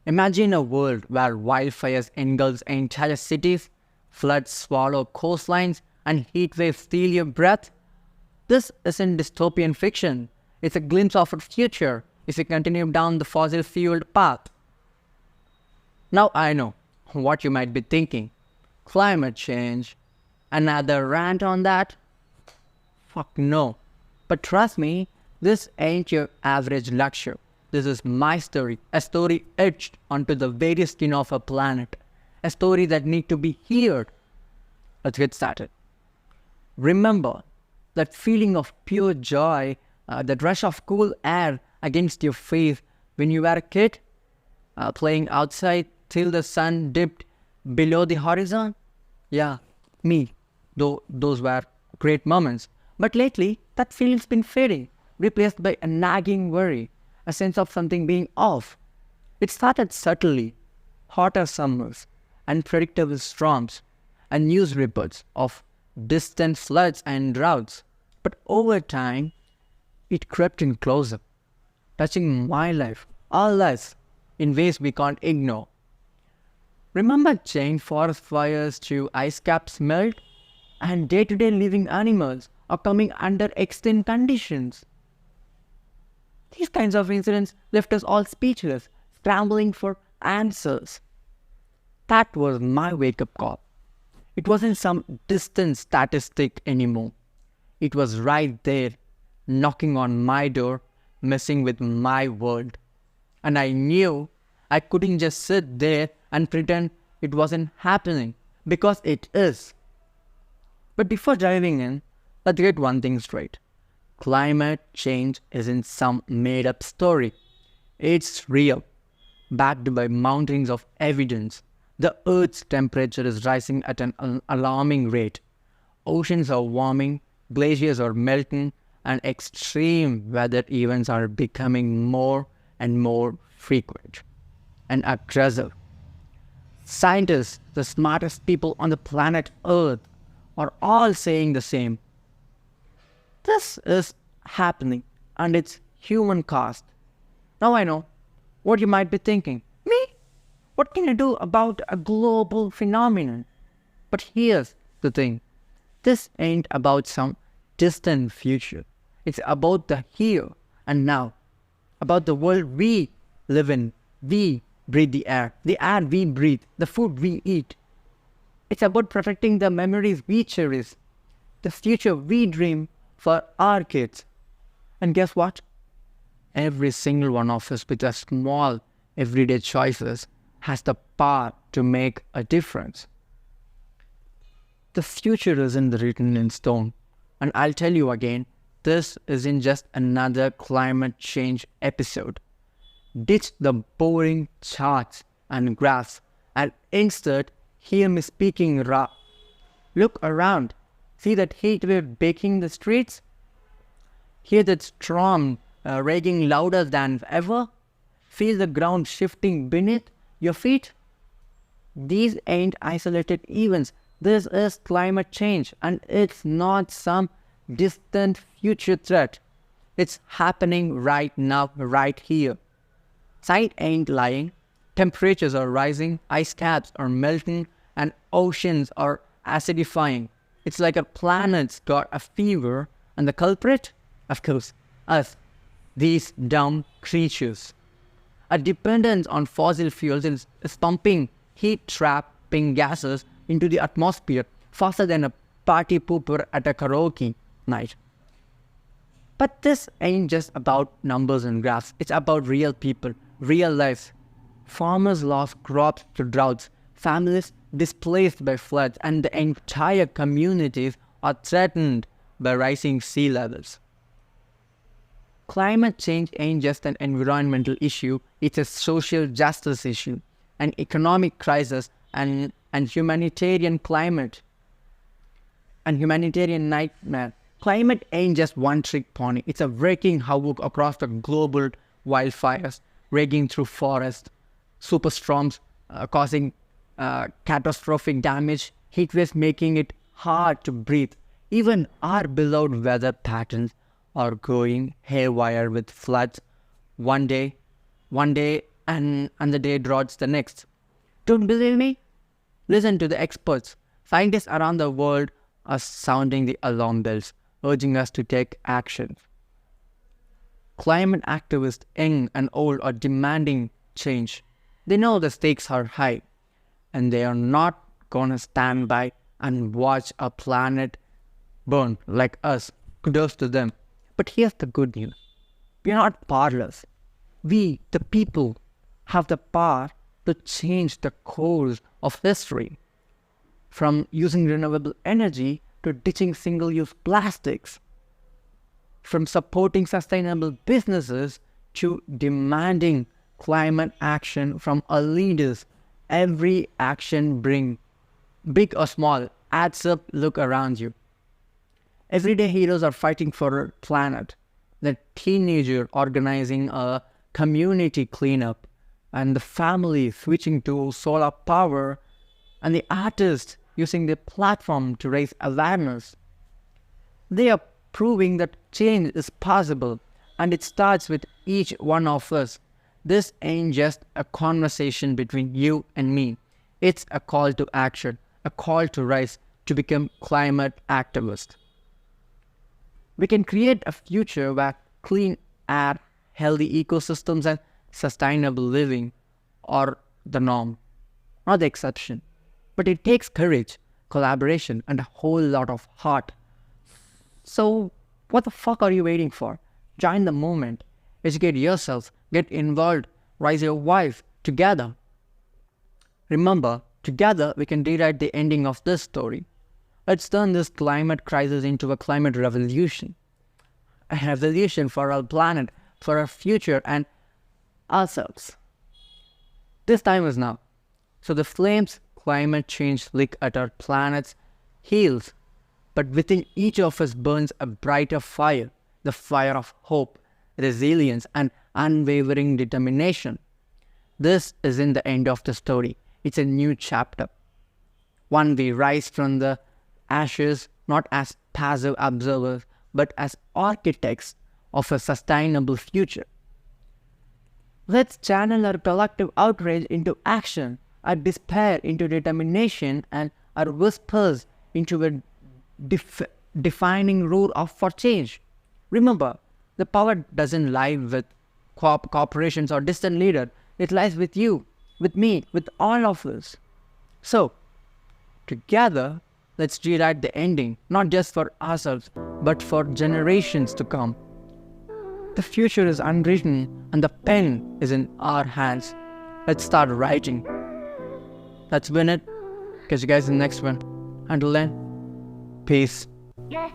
Imagine a world where wildfires engulf entire cities, floods swallow coastlines, and heat waves steal your breath. This isn't dystopian fiction. It's a glimpse of a future if we continue down the fossil-fueled path. Now I know what you might be thinking. Climate change. Another rant on that? Fuck no. But trust me, this ain't your average lecture. This is my story, a story etched onto the very skin of our planet, a story that needs to be heard. Let's get started. Remember that feeling of pure joy, that rush of cool air against your face when you were a kid, playing outside till the sun dipped below the horizon? Yeah, me. Though those were great moments. But lately, that feeling's been fading, replaced by a nagging worry, a sense of something being off. It started subtly, hotter summers, unpredictable storms, and news reports of distant floods and droughts. But over time, it crept in closer, touching my life, our lives, in ways we can't ignore. Remember giant forest fires to ice caps melt, and day-to-day living animals are coming under extreme conditions. These kinds of incidents left us all speechless, scrambling for answers. That was my wake-up call. It wasn't some distant statistic anymore. It was right there, knocking on my door, messing with my world. And I knew I couldn't just sit there and pretend it wasn't happening, because it is. But before diving in, let's get one thing straight. Climate change isn't some made-up story. It's real, backed by mountains of evidence. The Earth's temperature is rising at an alarming rate. Oceans are warming, glaciers are melting, and extreme weather events are becoming more and more frequent and aggressive. Scientists, the smartest people on the planet Earth, are all saying the same. This is happening, and it's human caused. Now I know what you might be thinking. Me? What can I do about a global phenomenon? But here's the thing. This ain't about some distant future. It's about the here and now. About the world we live in. We breathe the air we breathe, the food we eat. It's about protecting the memories we cherish, the future we dream for our kids. And guess what? Every single one of us with a small everyday choices has the power to make a difference. The future isn't written in stone. And I'll tell you again, this isn't just another climate change episode. Ditch the boring charts and graphs and instead hear me speaking raw. Look around. See that heat wave baking the streets? Hear that storm raging louder than ever? Feel the ground shifting beneath your feet? These ain't isolated events. This is climate change, and it's not some distant future threat. It's happening right now, right here. Science ain't lying. Temperatures are rising, ice caps are melting, and oceans are acidifying. It's like a planet's got a fever, and the culprit? Of course, us. These dumb creatures. A dependence on fossil fuels is pumping heat-trapping gases into the atmosphere faster than a party pooper at a karaoke night. But this ain't just about numbers and graphs. It's about real people, real lives. Farmers lost crops to droughts, families displaced by floods, and the entire communities are threatened by rising sea levels. Climate change ain't just an environmental issue, it's a social justice issue, an economic crisis, and humanitarian climate. And humanitarian nightmare. Climate ain't just one-trick pony. It's a wreaking havoc across the global wildfires, raging through forests, superstorms causing catastrophic damage, heat waves making it hard to breathe. Even our beloved weather patterns are going haywire with floods. One day, and the day draws the next. Don't believe me? Listen to the experts. Scientists around the world are sounding the alarm bells, urging us to take action. Climate activists, young and old, are demanding change. They know the stakes are high, and they are not gonna stand by and watch our planet burn like us. Kudos to them. But here's the good news. We are not powerless. We, the people, have the power to change the course of history. From using renewable energy to ditching single-use plastics. From supporting sustainable businesses to demanding climate action from our leaders. Every action big or small, adds up. Look around you. Everyday heroes are fighting for our planet. The teenager organizing a community cleanup, and the family switching to solar power, and the artist using their platform to raise awareness. They are proving that change is possible, and it starts with each one of us. This ain't just a conversation between you and me. It's a call to action, a call to rise, to become climate activists. We can create a future where clean air, healthy ecosystems, and sustainable living are the norm, not the exception. But it takes courage, collaboration, and a whole lot of heart. So, what the fuck are you waiting for? Join the movement, educate yourself, get involved, raise your voice together. Remember, together we can rewrite the ending of this story. Let's turn this climate crisis into a climate revolution. A revolution for our planet, for our future, and ourselves. This time is now. So the flames climate change lick at our planet's heels. But within each of us burns a brighter fire, the fire of hope, resilience, and unwavering determination. This isn't the end of the story. It's a new chapter. One we rise from the ashes, not as passive observers, but as architects of a sustainable future. Let's channel our collective outrage into action, our despair into determination, and our whispers into a defining roar for change. Remember, the power doesn't lie with corporations or distant leaders. It lies with you, with me, with all of us. So, together, let's rewrite the ending, not just for ourselves, but for generations to come. The future is unwritten and the pen is in our hands. Let's start writing. That's been it. Catch you guys in the next one. Until then, peace. Yeah.